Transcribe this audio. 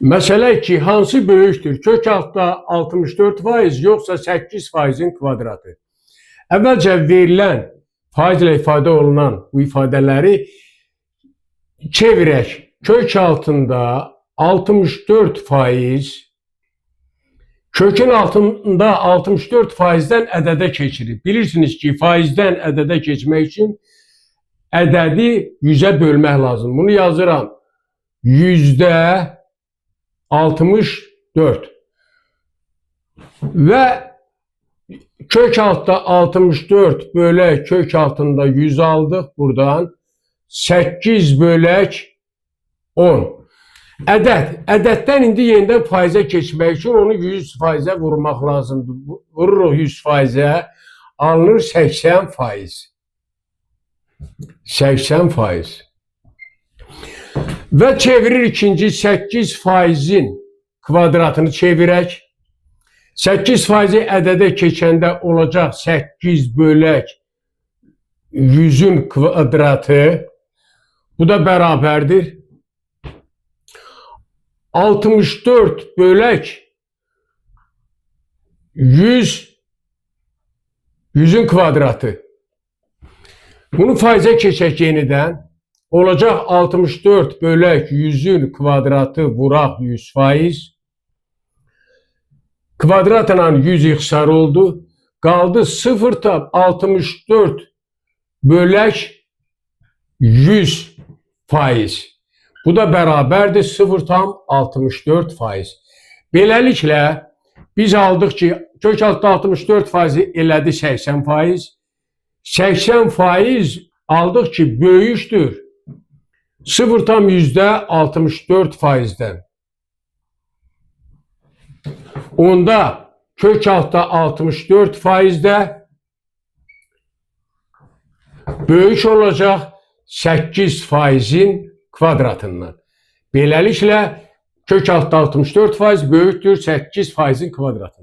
Məsələ ki, hansı böyükdür? Kök altda 64% yoxsa 8%-in kvadratı? Əvvəlcə verilən faizlə ifadə olunan bu ifadələri çevirək. Kök altında 64%, kökün altında 64%-dən ədədə keçirir. Bilirsiniz ki, faizdən ədədə keçmək üçün ədədi 100-ə bölmək lazım. Bunu yazıram. %64 və kök altda 64 bölək kök altında 100 aldıq buradan. 8 bölək 10. Ədəddən indi yenidən faizə keçmək üçün onu 100%-ə vurmaq lazımdır. Vururuq 100%-ə, alınır 80%. 80%. Və çevirir ikinci 8%-in kvadratını çevirək. 8%-i ədədə keçəndə olacaq 8 bölək 100-ün kvadratı. Bu da bərabərdir 64 bölək 100'ün kvadratı. Bunu faizə keçək yenidən. Olacaq 64 bölək 100'ün kvadratı vuraq 100%. Kvadratla 100 ixtisar oldu. Qaldı 0,64 bölək 100%. Bu da bərabərdir 0,64%. Beləliklə biz aldıq ki, kök altda 64%-i elədi 80%. 80% aldıq ki, böyükdür 0,64%-dən. Onda kök altda 64%-də böyük olacaq 8%-in kvadratından. Beləliklə kök altda 64% böyükdür 8%-in kvadratından.